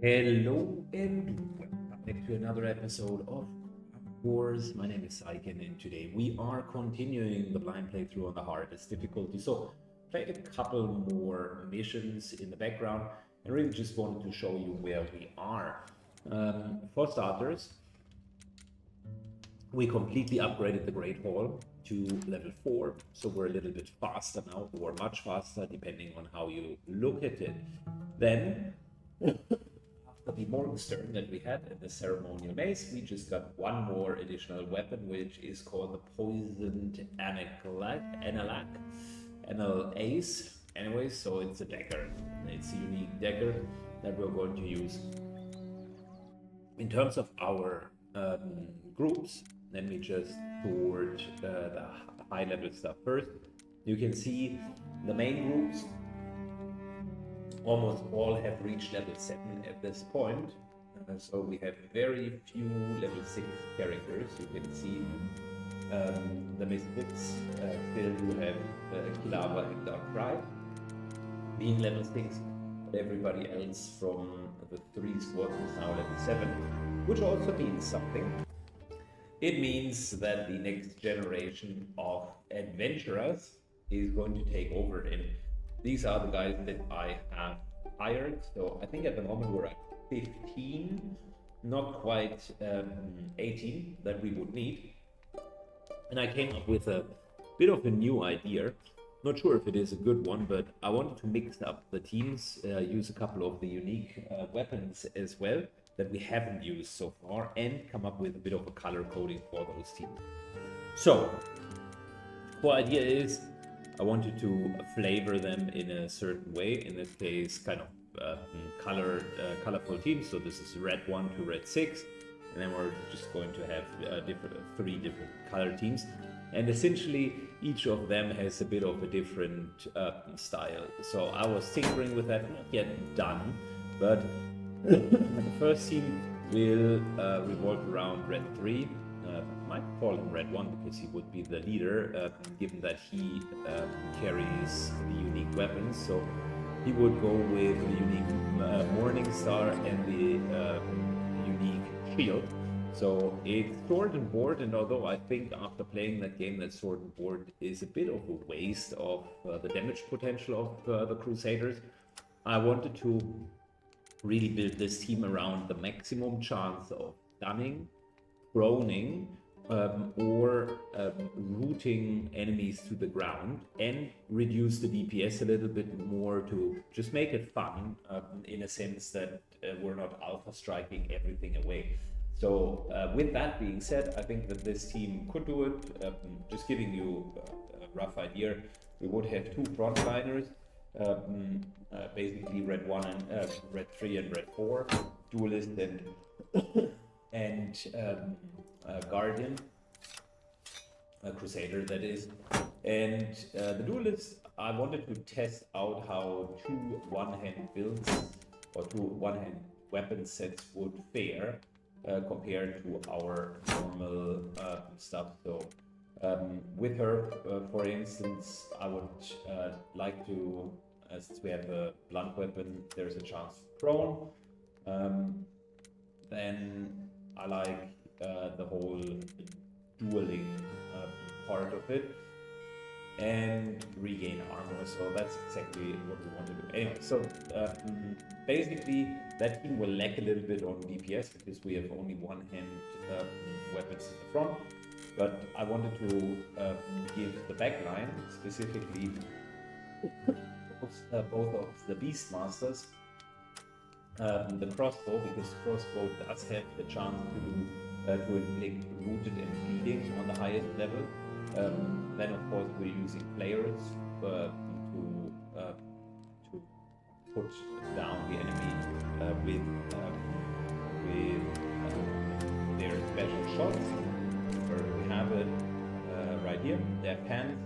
Hello and welcome back to another episode of Wars. My name is Saiken and today we are continuing the blind playthrough on the hardest difficulty. So played a couple more missions in the background and really just wanted to show you where we are. For starters, we completely upgraded the Great Hall to level 4, so we're a little bit faster now, or much faster depending on how you look at it. Then the Morgenstern that we had in the ceremonial mace, we just got one more additional weapon, which is called the poisoned Anal Ace. Anyways, so it's a dagger. It's a unique dagger that we're going to use. In terms of our groups, let me just sort the high level stuff first. You can see the main groups almost all have reached level 7 at this point. So we have very few level 6 characters. You can see the Misfits still do have Kilava and Darkrai being level 6, but everybody else from the 3 squads is now level 7, which also means something. It means that the next generation of adventurers is going to take over, and these are the guys that I have hired. So I think at the moment we're at 15, not quite 18 that we would need. And I came up with a bit of a new idea. Not sure if it is a good one, but I wanted to mix up the teams, use a couple of the unique weapons as well that we haven't used so far, and come up with a bit of a color coding for those teams. So, the idea is I wanted to flavor them in a certain way. In this case, kind of colorful teams. So this is red 1 to red 6, and then we're just going to have three different color teams. And essentially, each of them has a bit of a different style. So I was tinkering with that, not yet done, but the first team will revolve around red 3. Might call him red 1 because he would be the leader, given that he carries the unique weapons. So he would go with the unique Morning Star and the unique shield. So it's sword and board, and although I think after playing that game that sword and board is a bit of a waste of the damage potential of the Crusaders, I wanted to really build this team around the maximum chance of stunning, proning, or rooting enemies to the ground, and reduce the DPS a little bit more to just make it fun, in a sense that we're not alpha striking everything away. So with that being said, I think that this team could do it. Just giving you a rough idea, we would have 2 frontliners, basically red 1 and red 3 and red 4, duelist and guardian, a crusader that is. And the duelist, I wanted to test out how 2 one-hand builds or 2 one-hand weapon sets would fare compared to our normal stuff. So with her, for instance, I would like to, since we have a blunt weapon, there's a chance to prone. Then I like the whole dueling part of it, and regain armor. So that's exactly what we want to do. Anyway, so basically that team will lack a little bit on DPS because we have only one-hand weapons in the front. But I wanted to give the backline, specifically both of the Beastmasters, the crossbow, because crossbow does have the chance to inflict rooted and bleeding on the highest level. Then of course we're using players to put down the enemy with their special shots. Where we have it right here, their pants.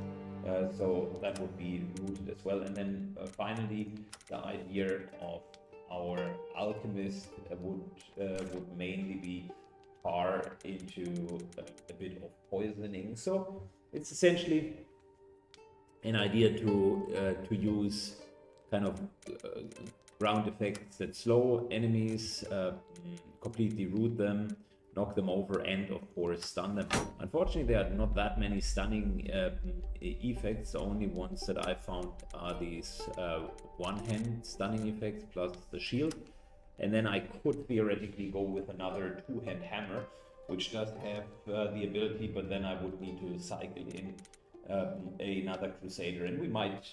So that would be rooted as well. And then finally, the idea of our alchemist would mainly be far into a bit of poisoning. So it's essentially an idea to use kind of ground effects that slow enemies, completely root them, knock them over, and of course stun them. Unfortunately, there are not that many stunning effects. The only ones that I found are these one-hand stunning effects plus the shield. And then I could theoretically go with another two-hand hammer, which does have the ability, but then I would need to cycle in another Crusader, and we might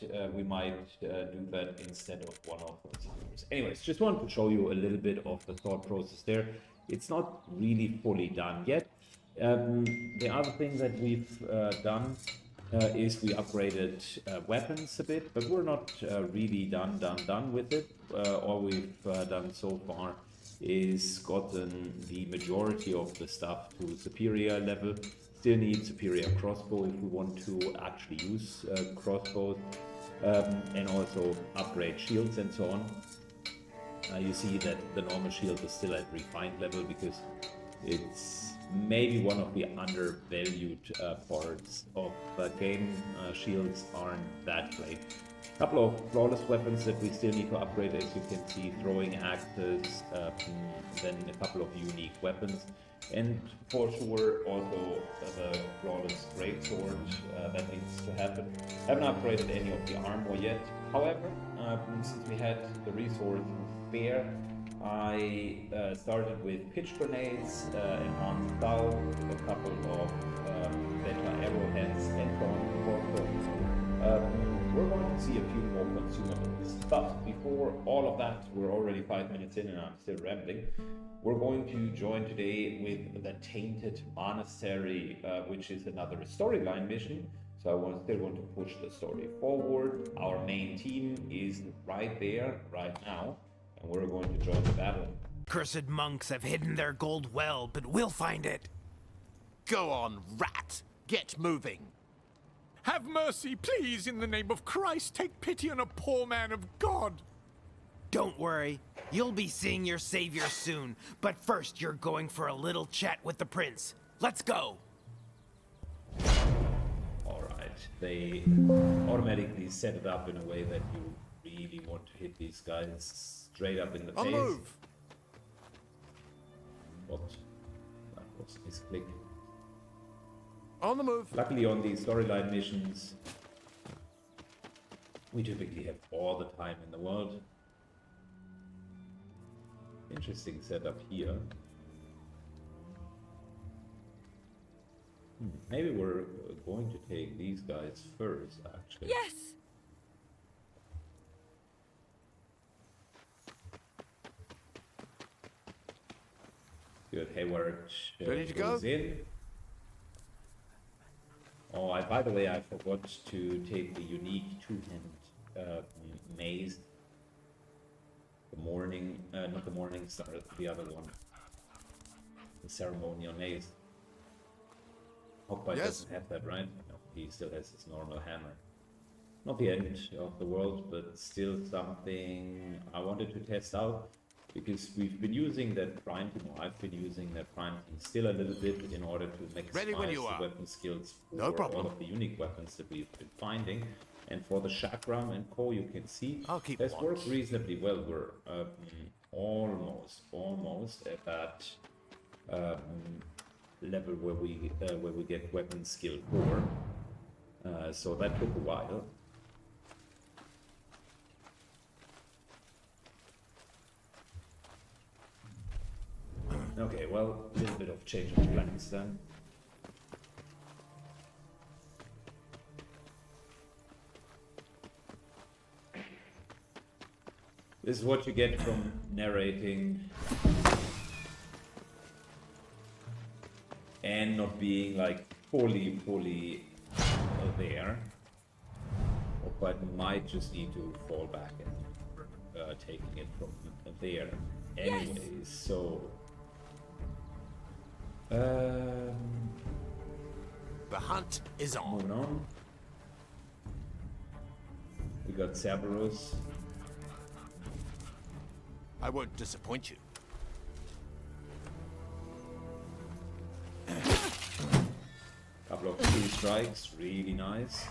do that instead of one of those hammers. Anyways, just wanted to show you a little bit of the thought process there. It's not really fully done yet. The other thing that we've done is we upgraded weapons a bit, but we're not really done with it. All we've done so far is gotten the majority of the stuff to superior level. Still need superior crossbow if we want to actually use crossbows, and also upgrade shields and so on. You see that the normal shield is still at refined level because it's maybe one of the undervalued parts of the game. Shields aren't that great. A couple of flawless weapons that we still need to upgrade, as you can see, throwing axes, then a couple of unique weapons, and for sure also the flawless greatsword that needs to happen. Haven't upgraded any of the armor yet. However, since we had the resources spare, I started with pitch grenades, enhanced bow, a couple of better arrowheads, and so on. We're going to see a few more consumables. But before all of that, we're already 5 minutes in and I'm still rambling. We're going to join today with the Tainted Monastery, which is another storyline mission. So I still want to push the story forward. Our main team is right there, right now, and we're going to join the battle. Cursed monks have hidden their gold well, but we'll find it. Go on, rat! Get moving! Have mercy, please, in the name of Christ. Take pity on a poor man of God. Don't worry, you'll be seeing your savior soon. But first, you're going for a little chat with the prince. Let's go! Alright, they automatically set it up in a way that you really want to hit these guys straight up in the face. Move! What? That was misclick. On the move. Luckily on these storyline missions, we typically have all the time in the world. Interesting setup here. Maybe we're going to take these guys first, actually. Yes! Good, Hayward Ready to goes go? in. Oh, by the way, I forgot to take the unique two-hand maze. The morning, not the morning star, the other one. The ceremonial maze. Hawkeye doesn't have that, right? No, he still has his normal hammer. Not the end of the world, but still something I wanted to test out. Because we've been using that prime team, or I've been using that prime team still a little bit in order to maximize the weapon skills for all of the unique weapons that we've been finding. And for the chakram and co, you can see that's worked reasonably well. We're almost at that level where we get weapon skill 4. So that took a while. Okay, well, a little bit of change of plans then. This is what you get from narrating and not being like fully there. But might just need to fall back and taking it from there anyways. Yes. So the hunt is on. Moving on. We got Cerberus. I won't disappoint you. Couple of 3 strikes, really nice.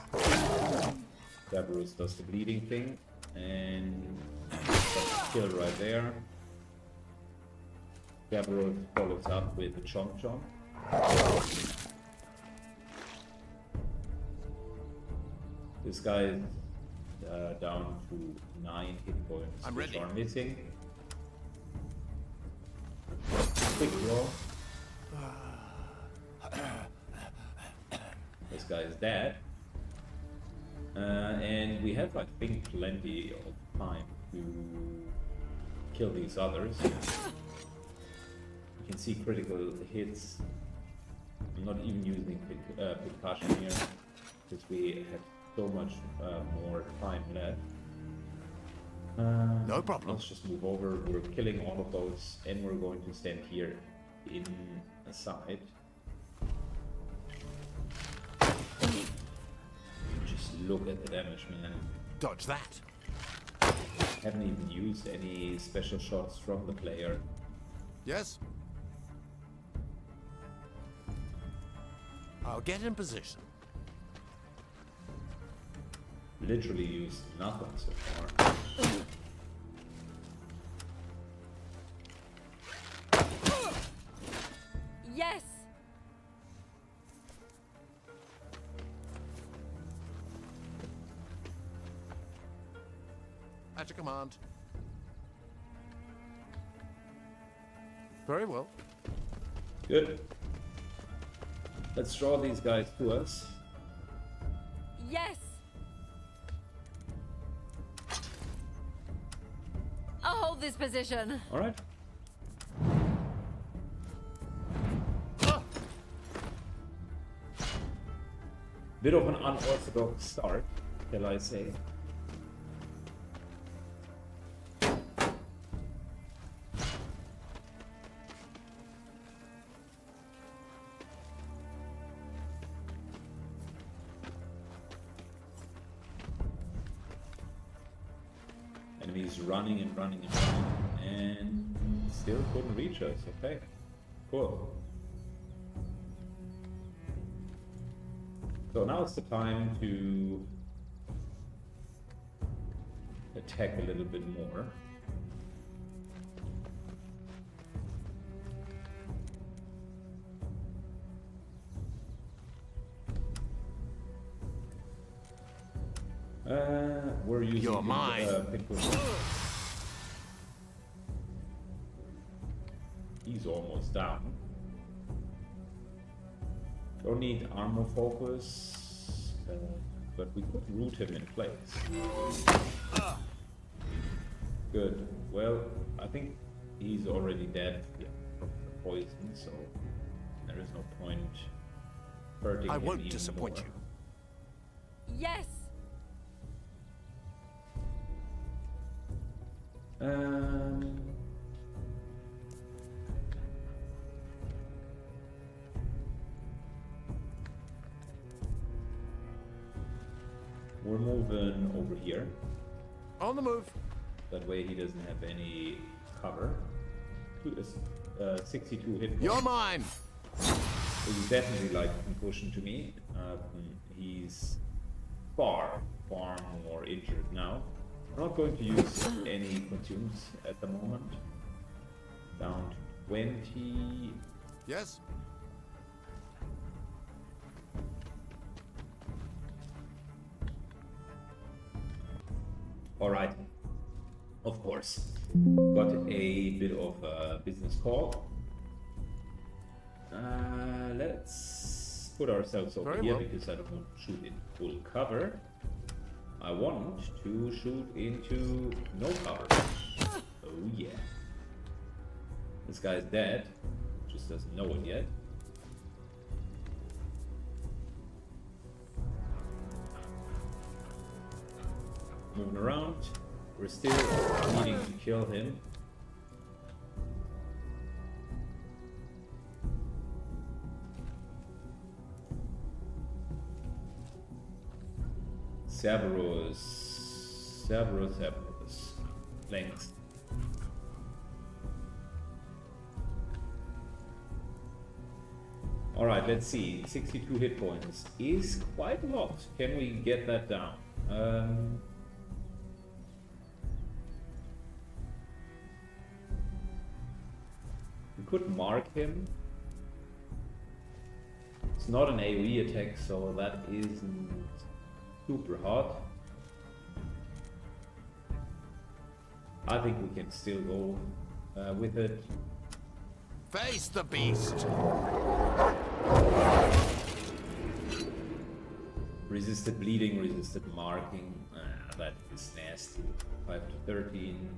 Cerberus does the bleeding thing, and Kill right there. Gabriel follows up with a chomp chomp. This guy is down to 9 hit points, I'm which ready. are missing. Quick draw. This guy is dead. And we have, I think, plenty of time to kill these others. You can see critical hits. I'm not even using percussion here because we have so much more time left. No problem. Let's just move over. We're killing all of those, and we're going to stand here in a side. Just look at the damage, man. Dodge that. Haven't even used any special shots from the player. Yes? I'll get in position. Literally used nothing so far. Yes! At your command. Very well. Good. Let's draw these guys to us. Yes! I'll hold this position. All right. Bit of an unorthodox start, shall I say. Enemies running and running and running, and still couldn't reach us. Okay, cool. So now it's the time to attack a little bit more. We're using You're mine. He's almost down. Don't need armor focus, but we could root him in place. Good. Well, I think he's already dead from the poison, so there is no point hurting I him won't even disappoint more. you. Yes! We're moving over here. On the move. That way he doesn't have any cover. 62 hit points. You're mine. So you definitely like him pushing to me. He's far more injured now. I'm not going to use any platoons at the moment. Down to 20. Yes? All right. Of course. Got a bit of a business call. Let's put ourselves over Very here well. because I don't want to shoot in full cover. I want to shoot into no cover. Oh yeah. This guy's dead. Just doesn't know it yet. Moving around. We're still needing to kill him. Cerberus. Length. Alright, let's see. 62 hit points is quite a lot. Can we get that down? could mark him. It's not an AoE attack, so that isn't super hard. I think we can still go with it. Face the beast. Resisted bleeding, resisted marking. That is nasty. 5 to 13.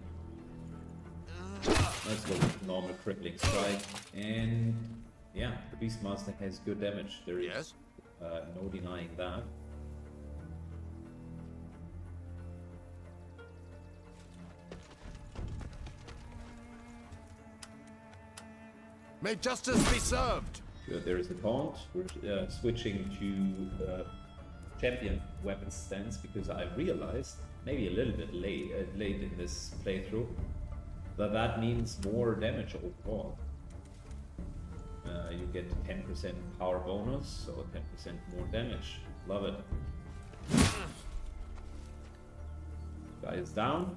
Let's go with normal crippling strike. And yeah, the Beastmaster has good damage. There is Yes. no denying that. May justice be served. Good, there is a taunt. We're switching to champion weapon stance because I realized, maybe a little bit late in this playthrough, that means more damage overall. You get 10% power bonus, so 10% more damage. Love it. Guy is down.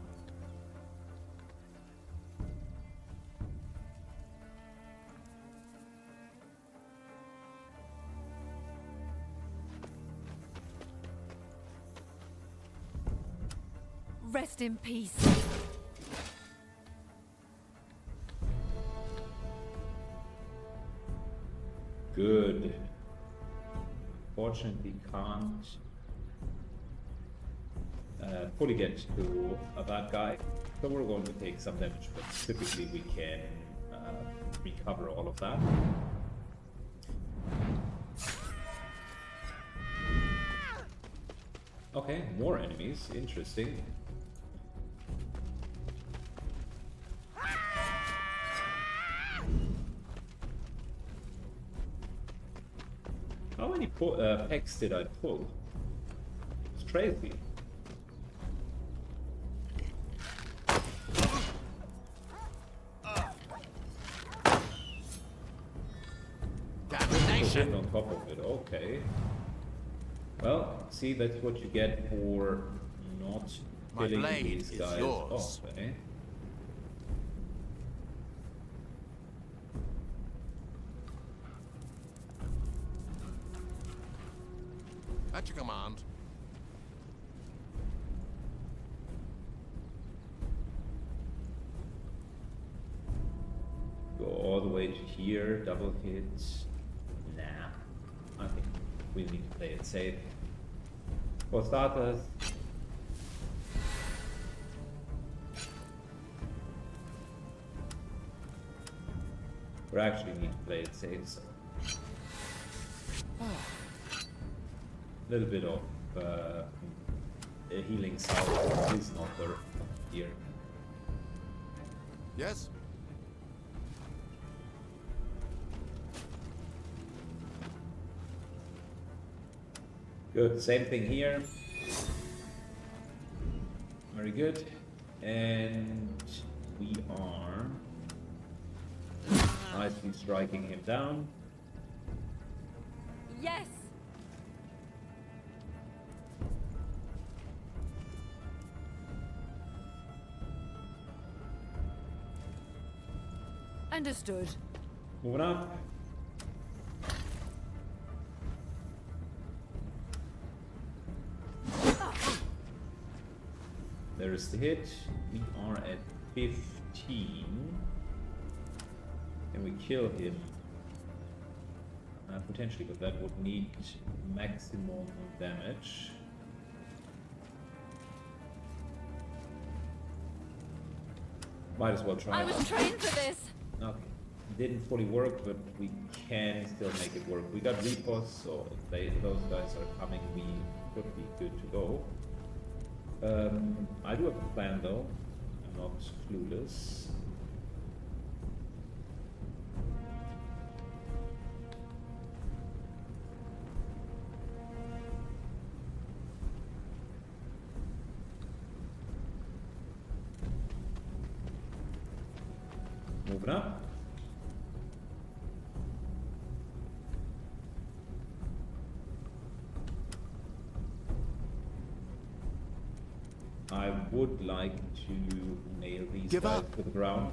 Rest in peace. Good. Fortunately, can't fully get to a bad guy, so we're going to take some damage, but typically we can recover all of that. Okay, more enemies. Interesting. How many packs did I pull? It's crazy. Damnation. On top of it, okay. Well, see, that's what you get for not My killing blade these is guys. yours. Okay. At your command. Go all the way to here, double hit. Nah, I think we need to play it safe. For starters, we actually need to play it safe. So. A little bit of a healing salve is not there here. Yes. Good, same thing here. Very good. And we are nicely striking him down. Yes. Understood. Moving up. There is the hit. We are at 15. Can we kill him? Potentially, but that would need maximum damage. Might as well try. I was trained for this. Okay. Didn't fully work, but we can still make it work. We got repos, so if those guys are coming, we should be good to go. I do have a plan though. I'm not clueless. Moving up. I would like to nail these Give guys up. to the ground.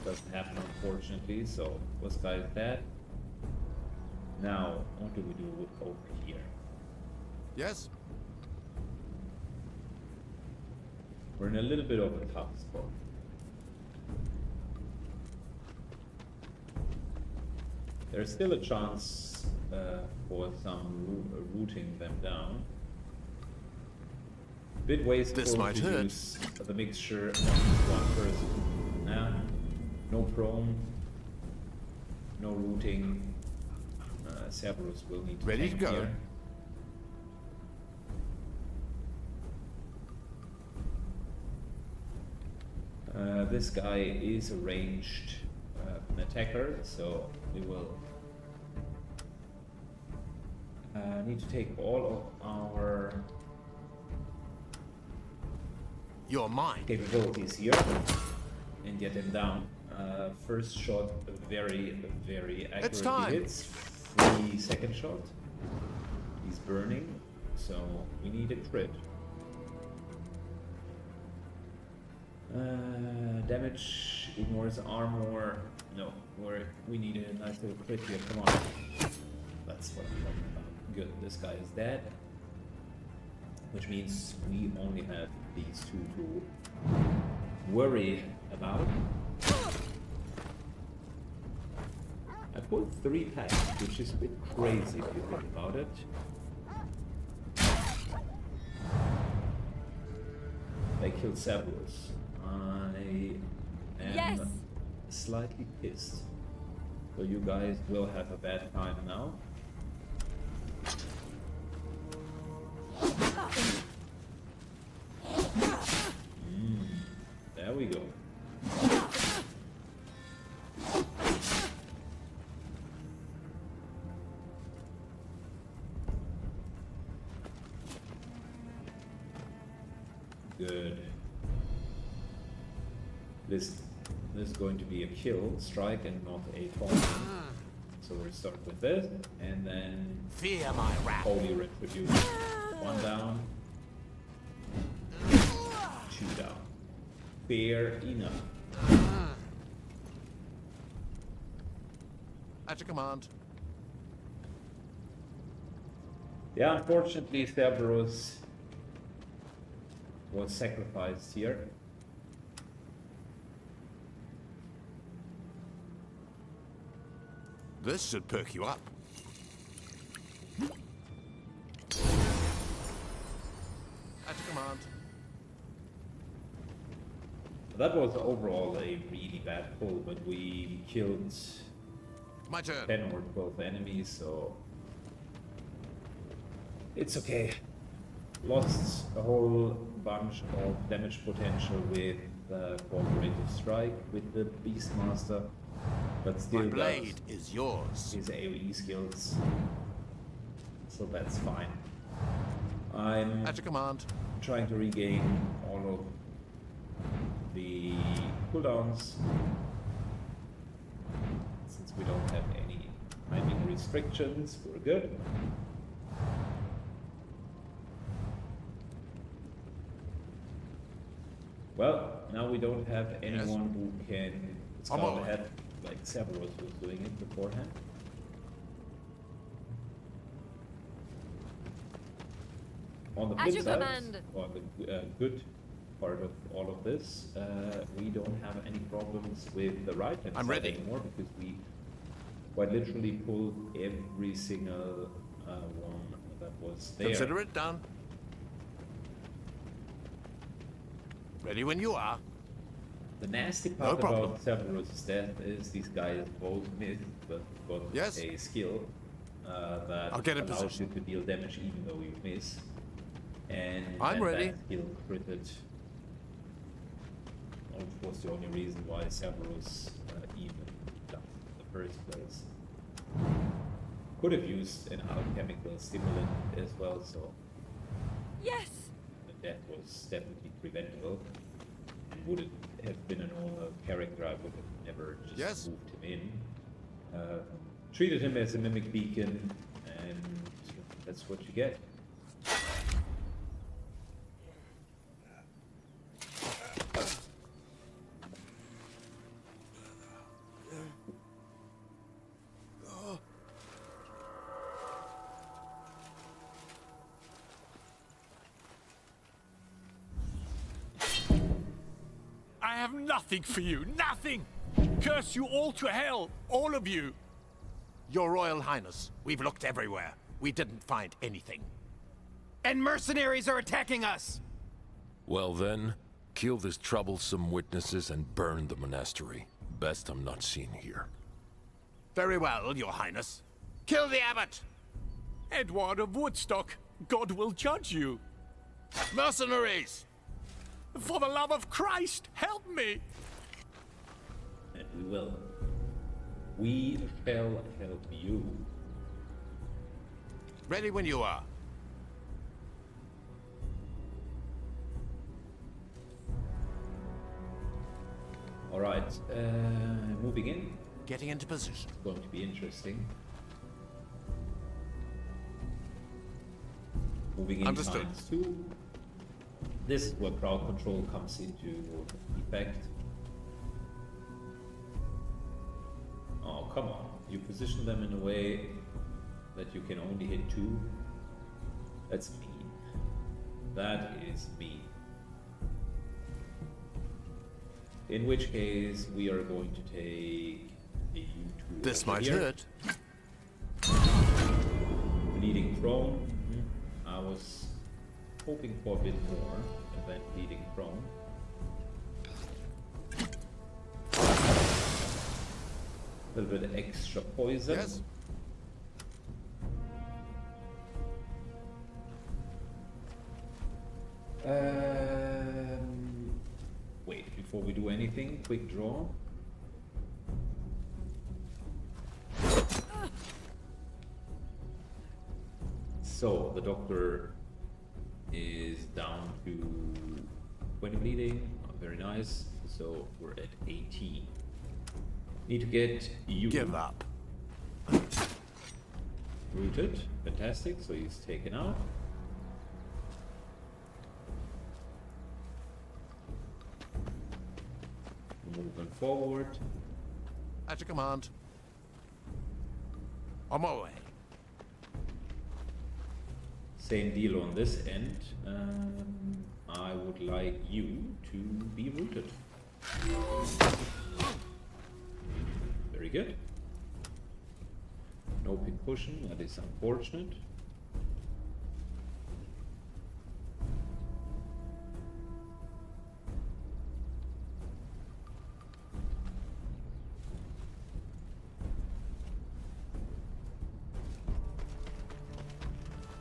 Doesn't happen, unfortunately, so this guy is dead. Now, what do we do over here? Yes? We're in a little bit of a tough spot. There's still a chance for some rooting them down. Bit wasteful This might to hurt. use the mixture on this one person. Nah, no prone, no rooting. Cerberus will need to Ready to tank go. here. This guy is a ranged attacker, so we will need to take all of our You're mine. capabilities here and get him down. First shot, very accurately time. hits. 3 second shot. He's burning, so we need a crit. Damage ignores armor. No, we need a nice little crit here. Come on. That's what I'm talking about. Good, this guy is dead. Which means we only have these two to worry about. I pulled 3 packs, which is a bit crazy if you think about it. They killed Cerberus. I am Yes. slightly pissed. So you guys will have a bad time now. There we go. Good. This is going to be a kill strike and not a taunt. So we'll start with this and then Fear my wrath. holy retribution. 1 down. 2 down. Fair enough. At your command. Yeah, unfortunately Cerberus was sacrificed here. This should perk you up. At your command. That was overall a really bad pull, but we killed My turn. 10 or 12 enemies, so it's okay. Lost a whole bunch of damage potential with the cooperative strike with the Beastmaster, but My still got blade is yours. his AoE skills, so that's fine. I'm At your command. trying to regain all of the cooldowns since we don't have any timing restrictions. We're good. Well, now we don't have anyone who can I'm scout on it. ahead like Cerberus was doing it beforehand. On the At flip your side, command. or the good part of all of this, we don't have any problems with the right hand I'm side ready. anymore because we quite literally pulled every single one that was there. Consider it done. Ready when you are. The nasty No part problem. about Cerberus' death is these guys both miss, but got Yes. a skill that I'll get in allows position. you to deal damage even though you miss. And I'm when ready. that skill critted, which was the only reason why Cerberus even died in the first place. Could have used an alchemical stimulant as well, so Yes. the death was definitely preventable. Would it have been a normal character, I would have never just Yes. moved him in. Treated him as a mimic beacon, and that's what you get. have nothing for you, nothing! Curse you all to hell, all of you! Your Royal Highness, we've looked everywhere. We didn't find anything. And mercenaries are attacking us! Well then, kill these troublesome witnesses and burn the monastery. Best I'm not seen here. Very well, Your Highness. Kill the abbot! Edward of Woodstock, God will judge you. Mercenaries! For the love of Christ, help me! And we will. We shall help you. Ready when you are. Alright, moving in. Getting into position. Going to be interesting. Moving in Understood. ×2. This is where crowd control comes into effect. Oh, come on. You position them in a way that you can only hit 2. That's mean. That is mean. In which case, we are going to take a U2. This over might here. hurt. Bleeding prone. I was hoping for a bit more, and then bleeding prone. A little bit of extra poison. Yes. Wait, before we do anything, quick draw. So, the doctor is down to 20 bleeding, very nice. So, we're at 18. Need to get you Give up. rooted. Fantastic, so he's taken out. Moving forward. At your command. On my way. Same deal on this end. I would like you to be rooted. Very good. No pin cushion, that is unfortunate.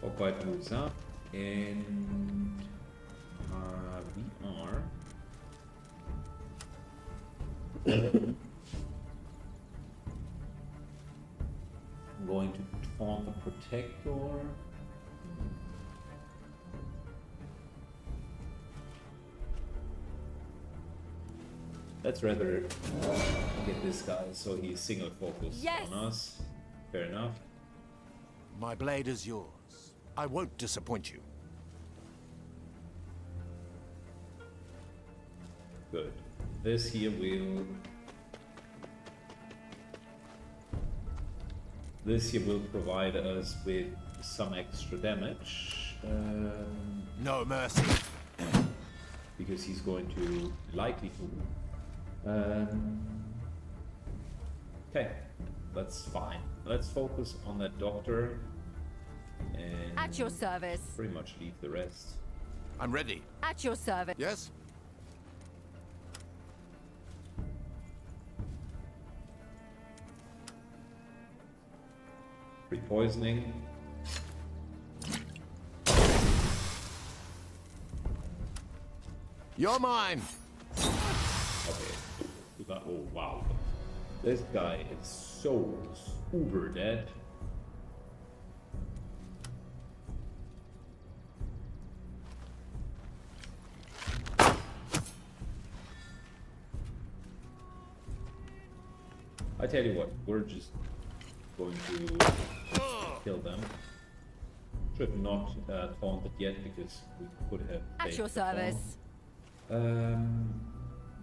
Hawkeye moves up, and we are going to taunt the Protector. Let's rather get this guy so he's single focused Yes. on us. Fair enough. My blade is yours. I won't disappoint you. Good. This here will... This here will provide us with some extra damage. No mercy. Because he's going to likely to. Okay, that's fine. Let's focus on that doctor and At your service. pretty much leave the rest. I'm ready. At your service. Yes? Pre-poisoning. You're mine. Okay. Oh wow. This guy is so uber dead. I tell you what, we're just going to kill them. Should not taunt it yet because we could have. At faked your the taunt. service.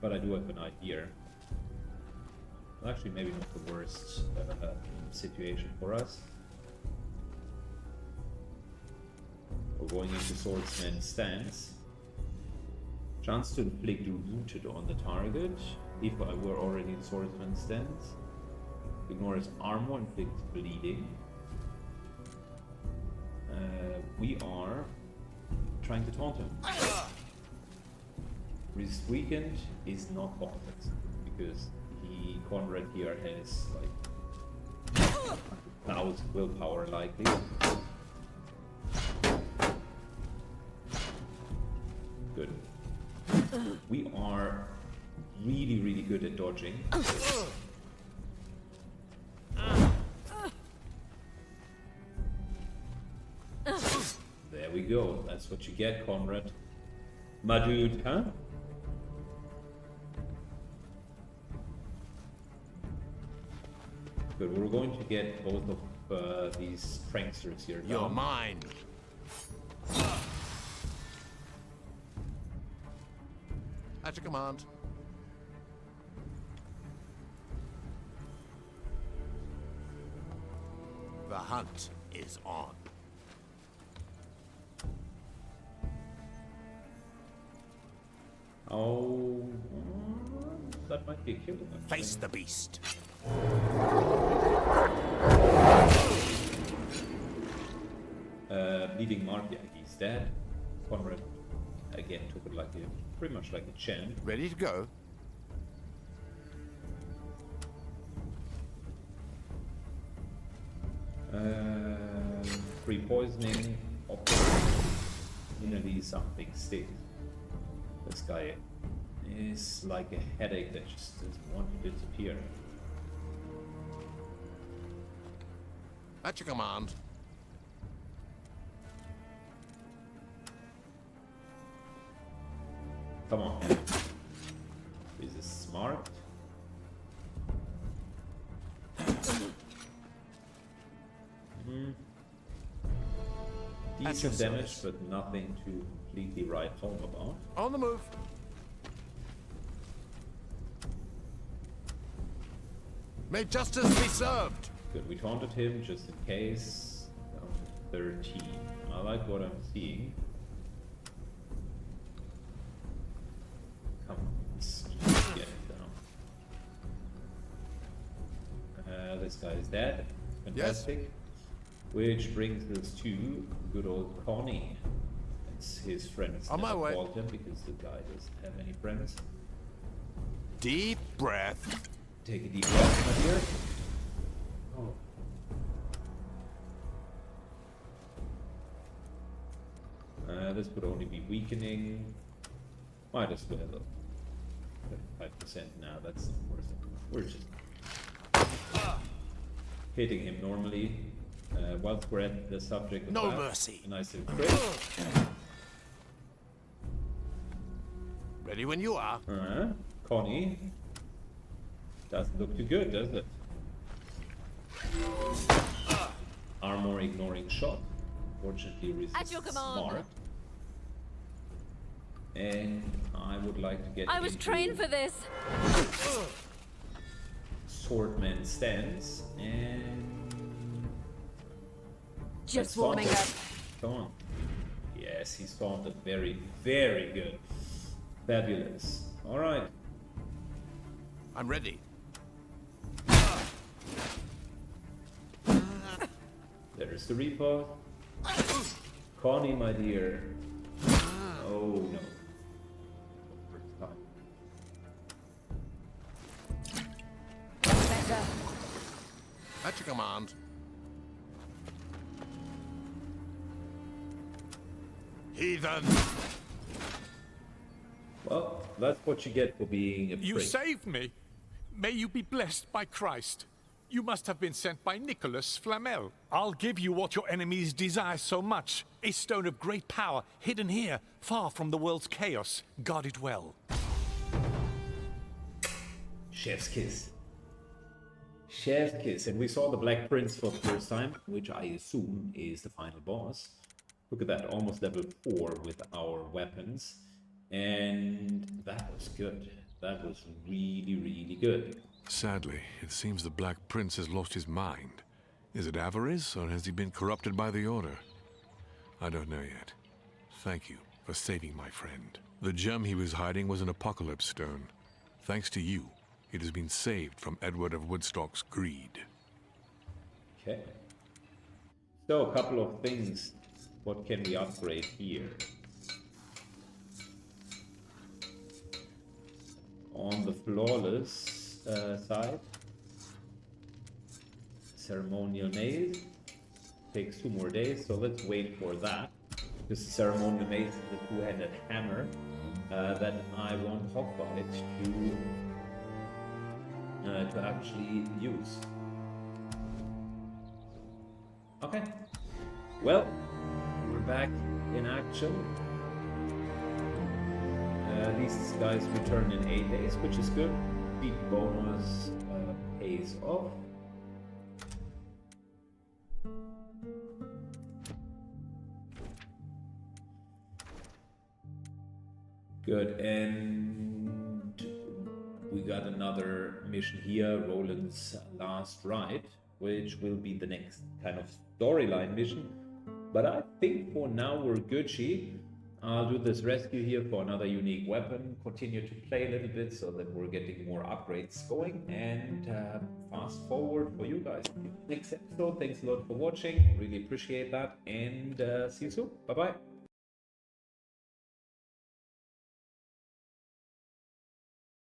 But I do have an idea. Actually, maybe not the worst situation for us. We're going into swordsman stance. Chance to inflict wounded on the target if I were already in swordsman stance. Ignores armor, inflicts bleeding. We are trying to taunt him. Resist weakened is not taunted because Conrad here has like 1,000 willpower likely. Good. We are really, really good at dodging. There we go. That's what you get, Conrad. My dude, huh? Good. We're going to get both of these pranksters here. You're mine. At your command. The hunt is on. Oh, that might be a kill. Actually. Face the beast. Bleeding mark, yeah, he's dead. Conrad again took it like pretty much like a champ. Ready to go? Free poisoning, finally something sticks. This guy is like a headache that just doesn't want to disappear. At your command. Come on. This is smart. Decent damage, but nothing to completely write home about. On the move. May justice be served. Good, we taunted him just in case. Down to 13. I like what I'm seeing. Come on, let's just get it down. This guy is dead. Fantastic. Yes. Which brings us to good old Connie. It's his friends on my way. Called him because the guy doesn't have any friends. Deep breath. Take a deep breath, my dear. Oh. This would only be weakening. Might as well. 5% now, that's not worth it. We're just hitting him normally. Whilst we're at the subject of no that, mercy. A nice little crit. Ready when you are. Connie. Doesn't look too good, does it? Armor ignoring shot. Fortunately resists smart. And I would like to get I was trained for this. Swordman stance and just warming up. Come on. Yes, he's taunted. Very, very good. Fabulous. All right. I'm ready. There's the Reaper. Connie, my dear. Oh no. Better. At your command. Heathen. Well, that's what you get for being a prick. You saved me. May you be blessed by Christ. You must have been sent by Nicholas Flamel. I'll give you what your enemies desire so much. A stone of great power, hidden here, far from the world's chaos. Guard it well. Chef's kiss. Chef's kiss. And we saw the Black Prince for the first time, which I assume is the final boss. Look at that, almost level 4 with our weapons. And that was good. That was really, really good. Sadly, it seems the Black Prince has lost his mind. Is it avarice, or has he been corrupted by the Order? I don't know yet. Thank you for saving my friend. The gem he was hiding was an apocalypse stone. Thanks to you, it has been saved from Edward of Woodstock's greed. Okay. So, a couple of things. What can we upgrade here? On the flawless side, ceremonial maze takes 2 more days, so let's wait for that. This ceremonial maze is a 2-handed hammer that I want Hawkeye to actually use. Okay. Well, we're back in action. These guys return in 8 days, which is good. Speed bonus pays off. Good, and we got another mission here, Roland's Last Ride, which will be the next kind of storyline mission. But I think for now we're Gucci. I'll do this rescue here for another unique weapon, continue to play a little bit so that we're getting more upgrades going, and fast forward for you guys. Next episode, thanks a lot for watching, really appreciate that, and see you soon. Bye bye.